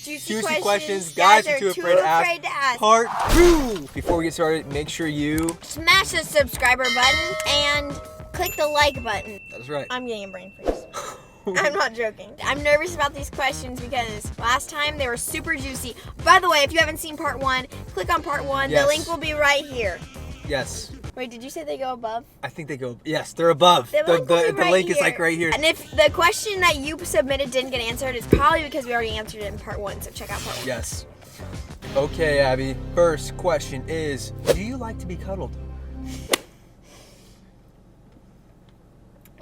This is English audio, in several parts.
juicy questions guys are too afraid to ask. Part 2. Before we get started, make sure you smash the subscriber button and click the like button. That's right. I'm getting a brain freeze. I'm not joking. I'm nervous about these questions because last time they were super juicy. By the way, if you haven't seen part 1, click on part 1. Yes. The link will be right here. Yes. Wait, did you say they go above? I think they go, yes, they're above. The link is like right here. And if the question that you submitted didn't get answered, it's probably because we already answered it in part 1, so check out part 1. Yes. Okay, Abby, first question is, do you like to be cuddled?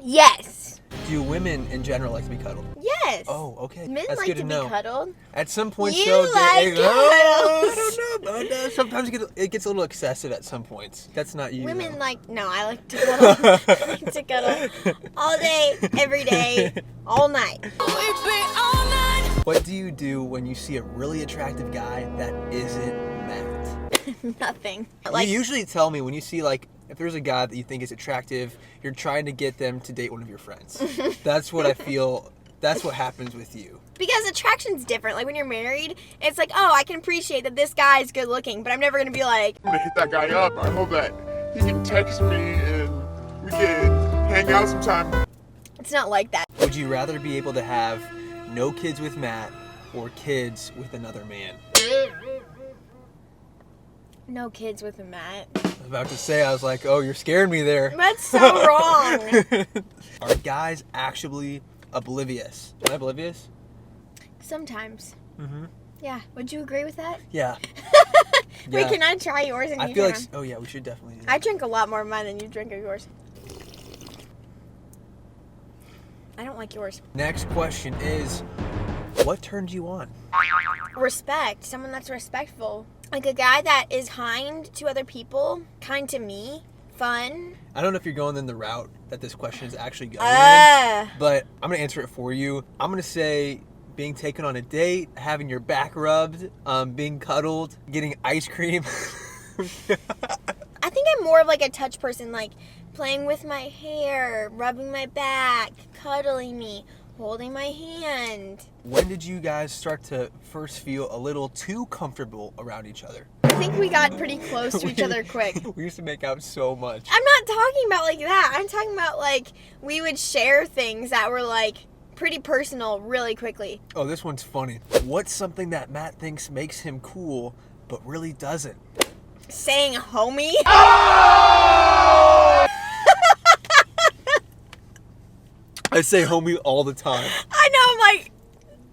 Yes. Do women in general like to be cuddled? Yes. Oh, okay. Men That's like good to to be know. cuddled. At some point, You though, like I cuddles. don't know, but sometimes it gets a little excessive at some points. That's not you. Women though. like, no, I like to cuddle. I like to cuddle all day, every day, all night. What do you do when you see a really attractive guy that isn't Matt? Nothing. You usually tell me when you see, like, if there's a guy that you think is attractive, you're trying to get them to date one of your friends. That's what I feel. That's what happens with you. Because attraction's different. Like when you're married, it's like, oh, I can appreciate that this guy is good looking, but I'm never gonna be like, I'm gonna hit that guy up. I hope that he can text me and we can hang out sometime. it's not like that. Would you rather be able to have no kids with Matt or kids with another man? No kids with a Matt. I was about to say, I was like, oh, you're scaring me there. That's so wrong. Are guys actually oblivious? Am I oblivious? Sometimes. Mm-hmm. Yeah. Would you agree with that? Yeah. Wait, Yeah. can I try yours? And I you feel try like, mine? oh yeah, we should definitely do that. I drink a lot more of mine than you drink of yours. I don't like yours. Next question is, what turns you on? Respect. Someone that's respectful. Like a guy that is kind to other people, kind to me, fun. I don't know if you're going in the route that this question is actually going in, but I'm going to answer it for you. I'm going to say being taken on a date, having your back rubbed, being cuddled, getting ice cream. I think I'm more of like a touch person, like playing with my hair, rubbing my back, cuddling me, holding my hand. When did you guys start to first feel a little too comfortable around each other? I think we got pretty close to each other quick. We used to make out so much. I'm not talking about like that. I'm talking about like we would share things that were like pretty personal really quickly. Oh, this one's funny. What's something that Matt thinks makes him cool, but really doesn't? Saying homie. I say homie all the time. I know, I'm like,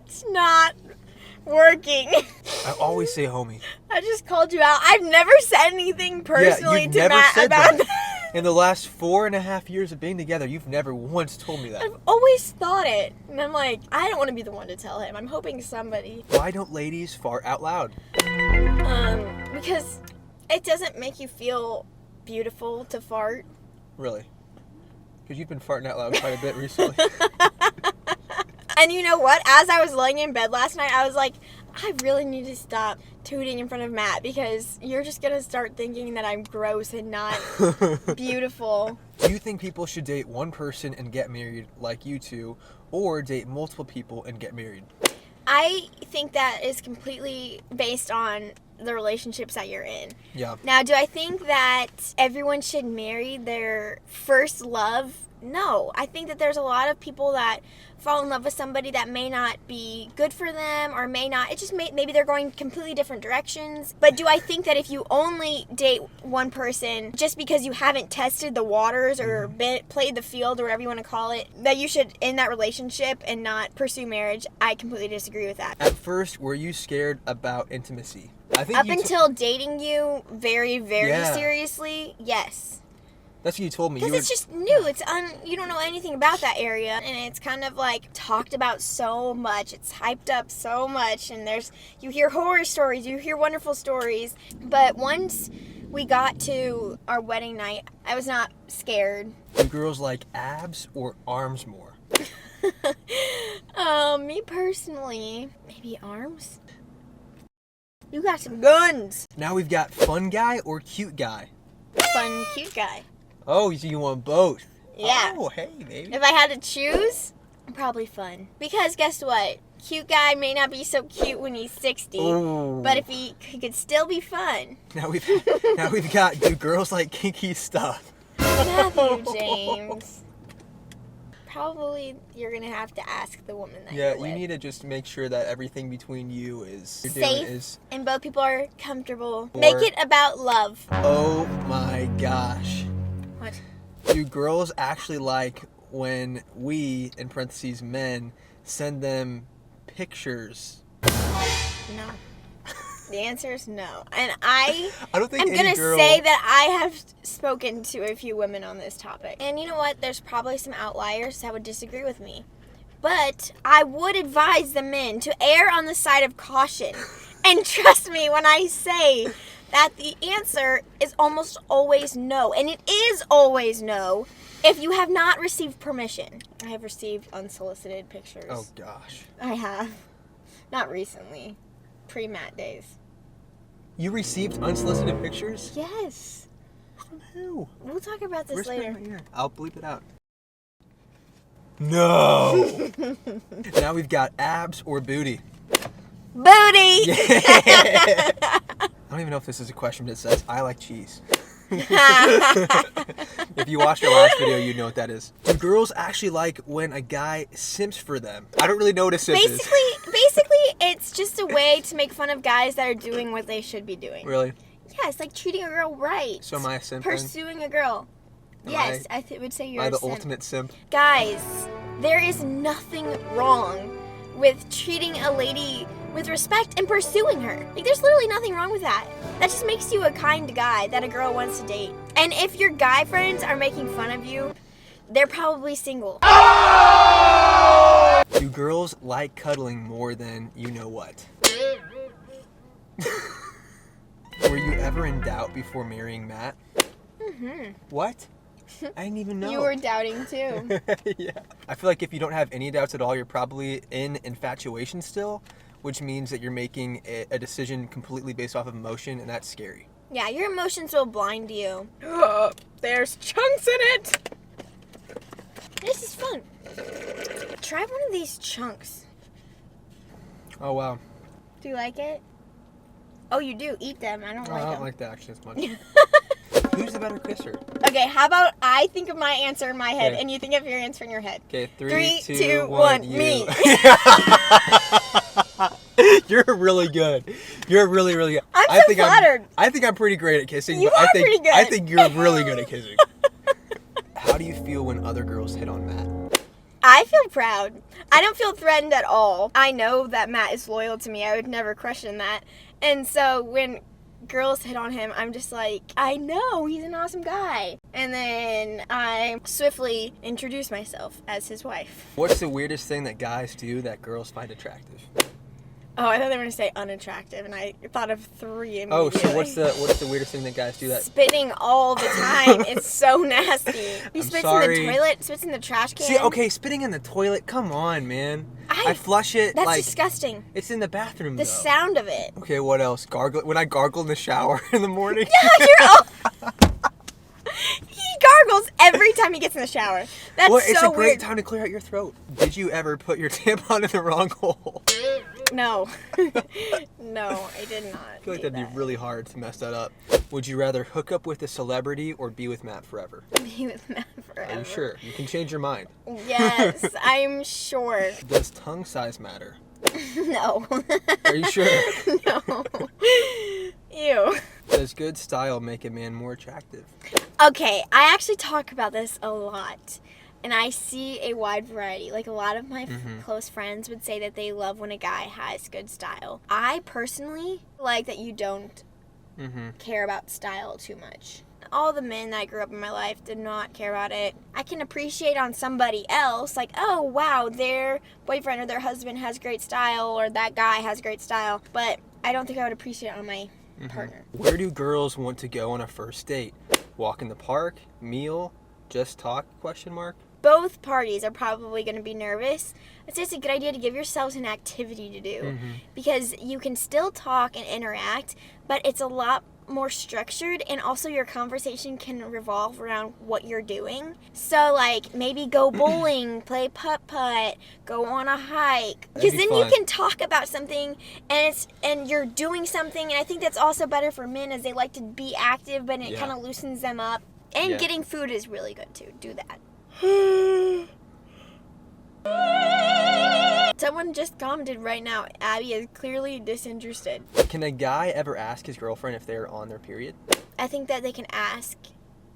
it's not working. I always say homie. I just called you out. I've never said anything personally you've to never Matt said about that. In the last 4.5 years of being together, you've never once told me that. I've always thought it. And I'm like, I don't want to be the one to tell him. I'm hoping somebody. Why don't ladies fart out loud? Because it doesn't make you feel beautiful to fart. Really? Because you've been farting out loud quite a bit recently. And you know what? As I was laying in bed last night, I was like, I really need to stop tooting in front of Matt because you're just going to start thinking that I'm gross and not beautiful. Do you think people should date one person and get married like you two, or date multiple people and get married? I think that is completely based on the relationships that you're in. Yeah. Now, do I think that everyone should marry their first love? No. I think that there's a lot of people that fall in love with somebody that may not be good for them or may not. It just maybe they're going completely different directions. But do I think that if you only date one person just because you haven't tested the waters or played the field or whatever you want to call it, that you should end that relationship and not pursue marriage? I completely disagree with that. At first, were you scared about intimacy? I think Up until dating you very, very Yeah. seriously, yes. That's what you told me. Because it's just new. You don't know anything about that area, and it's kind of like talked about so much. It's hyped up so much, and you hear horror stories, you hear wonderful stories. But once we got to our wedding night, I was not scared. Do girls like abs or arms more? Me personally, maybe arms. You got some guns. Now we've got fun guy or cute guy? Fun, cute guy. Oh, so you want both? Yeah. Oh, hey, baby. If I had to choose, probably fun. Because guess what? cute guy may not be so cute when he's 60, but if he could still be fun. Now we've got, do girls like kinky stuff? Matthew James. Probably you're going to have to ask the woman that you're with. You need to just make sure that everything between you is safe and both people are comfortable. Make it about love. Oh my gosh. What? Do girls actually like when we, in parentheses, men, send them pictures? No. The answer is no. And I don't think I'm going to say that I have spoken to a few women on this topic. And you know what? There's probably some outliers that would disagree with me. But I would advise the men to err on the side of caution. And trust me when I say that the answer is almost always no. And it is always no if you have not received permission. I have received unsolicited pictures. Oh, gosh. I have. Not recently. Pre-Matt days. You received unsolicited pictures? Yes. From who? We'll talk about this later. I'll bleep it out. No. Now we've got abs or booty. Booty! Yeah. I don't even know if this is a question, but it says, I like cheese. If you watched our last video, you know what that is. Do girls actually like when a guy simps for them? I don't really know what a simp is. Basically, it's just a way to make fun of guys that are doing what they should be doing. Really? Yeah, it's like treating a girl right. So am I a simp? Pursuing a girl. Yes, I would say you're a simp. Am I the ultimate simp? Guys, there is nothing wrong with treating a lady with respect and pursuing her. Like, there's literally nothing wrong with that. That just makes you a kind guy that a girl wants to date. And if your guy friends are making fun of you, they're probably single. Do girls like cuddling more than you know what? Were you ever in doubt before marrying Matt? Mm-hmm. What? I didn't even know. You were doubting too. Yeah. I feel like if you don't have any doubts at all, you're probably in infatuation still, which means that you're making a decision completely based off of emotion, and that's scary. Yeah, your emotions will blind you. There's chunks in it! This is fun. Try one of these chunks. Oh, wow. Do you like it? Oh, you do? Eat them. I don't like them. I don't like that actually as much. Who's the better kisser? Okay, how about I think of my answer in my head, okay, and you think of your answer in your head? Okay, 3, 2, 1, me. You're really good. You're really, really good. I'm so flattered. I think I'm pretty great at kissing. You are pretty good. I think you're really good at kissing. How do you feel when other girls hit on Matt? I feel proud. I don't feel threatened at all. I know that Matt is loyal to me. I would never question that. And so when girls hit on him, I'm just like, I know, he's an awesome guy. And then I swiftly introduce myself as his wife. What's the weirdest thing that guys do that girls find attractive? Oh, I thought they were going to say unattractive, and I thought of 3 immediately. Oh, so what's the weirdest thing that guys do that? Spitting all the time. It's so nasty. He spits in the toilet, spits in the trash can. See, okay, spitting in the toilet, come on, man. I flush it. That's disgusting. It's in the bathroom, The sound of it. Okay, what else? Gargle. When I gargle in the shower in the morning. Yeah, you're He gargles every time he gets in the shower. That's so weird. It's a great time to clear out your throat. Did you ever put your tampon in the wrong hole? No. No, I did not. I feel like that'd be really hard to mess that up. Would you rather hook up with a celebrity or be with Matt forever? Be with Matt forever. Are you sure? You can change your mind. Yes, I'm sure. Does tongue size matter? No. Are you sure? No. Ew. Does good style make a man more attractive? Okay, I actually talk about this a lot. And I see a wide variety. Like, a lot of my close friends would say that they love when a guy has good style. I personally like that you don't care about style too much. All the men that I grew up in my life did not care about it. I can appreciate on somebody else, like, oh, wow, their boyfriend or their husband has great style, or that guy has great style. But I don't think I would appreciate it on my partner. Where do girls want to go on a first date? Walk in the park? Meal? Just talk? ? Both parties are probably going to be nervous. It's just a good idea to give yourselves an activity to do because you can still talk and interact, but it's a lot more structured, and also your conversation can revolve around what you're doing. So like maybe go bowling, play putt-putt, go on a hike, because then you can talk about something and you're doing something. And I think that's also better for men, as they like to be active, but it kind of loosens them up. And getting food is really good too. Do that. Someone just commented right now, Abby is clearly disinterested. Can a guy ever ask his girlfriend if they're on their period? I think that they can ask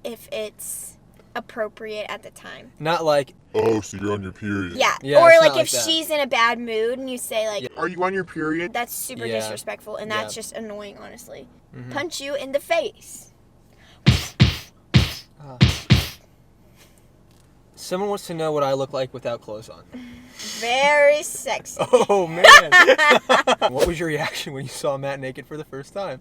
if it's appropriate at the time. Not like, oh, so you're on your period. Yeah, Yeah, or it's like not if like that. she's in a bad mood and you say like, Are you on your period? that's super disrespectful, and that's just annoying, honestly. Mm-hmm. Punch you in the face. Someone wants to know what I look like without clothes on. Very sexy. Oh, man. What was your reaction when you saw Matt naked for the first time?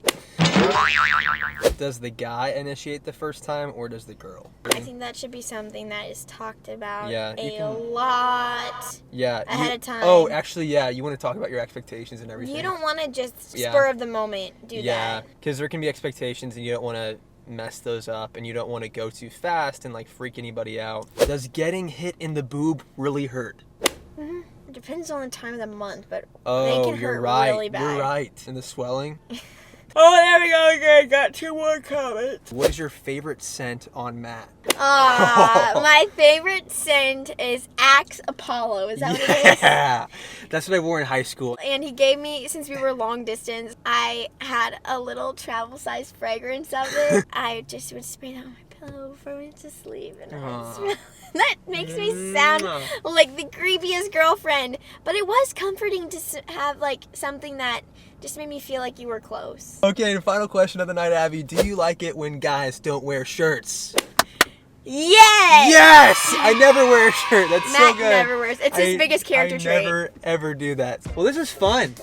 Does the guy initiate the first time, or does the girl? I think that should be something that is talked about Yeah, lot ahead of time. Oh, actually, yeah, you want to talk about your expectations and everything. You don't want to just spur of the moment do that. Yeah, because there can be expectations and you don't want to mess those up, and you don't want to go too fast and like freak anybody out. Does getting hit in the boob really hurt? Mm-hmm. It depends on the time of the month, but Oh, they can hurt really bad. You're right. And the swelling. Oh, there we go again. Got 2 more comments. What is your favorite scent on Matt? My favorite scent is Axe Apollo. Is that what it is? Yeah, that's what I wore in high school. And he gave me, since we were long distance, I had a little travel size fragrance of it. I just would spray that on my pillow before I went to sleep, and I would smell. That makes me sound like the creepiest girlfriend, but it was comforting to have like something that just made me feel like you were close. Okay, and final question of the night, Abby. Do you like it when guys don't wear shirts? Yes! Yes! I never wear a shirt. That's so Matt good. never wears. It's his biggest character trait. I never, ever do that. Well, this is fun.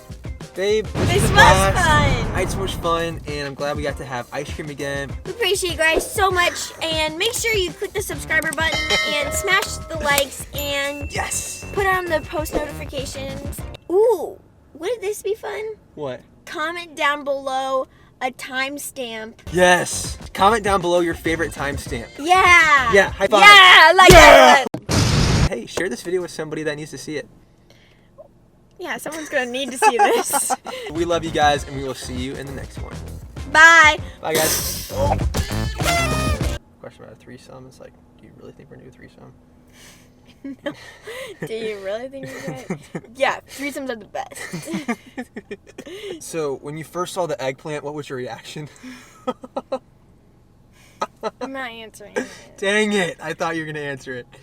Babe, This was blast. fun. I had so much fun, and I'm glad we got to have ice cream again. We appreciate you guys so much, and make sure you click the subscriber button and smash the likes and Yes! put on the post notifications. Ooh, wouldn't this be fun? What? Comment down below a timestamp. Yes! Comment down below your favorite timestamp. Yeah. Yeah, high five. Yeah, I like that. Hey, share this video with somebody that needs to see it. Yeah, someone's gonna need to see this. We love you guys, and we will see you in the next one. Bye. Bye, guys. Question about a threesome. It's like, do you really think we're gonna do a threesome? No. Do you really think we're gonna? Yeah, threesomes are the best. So, when you first saw the eggplant, what was your reaction? I'm not answering it. Dang it! I thought you were gonna answer it.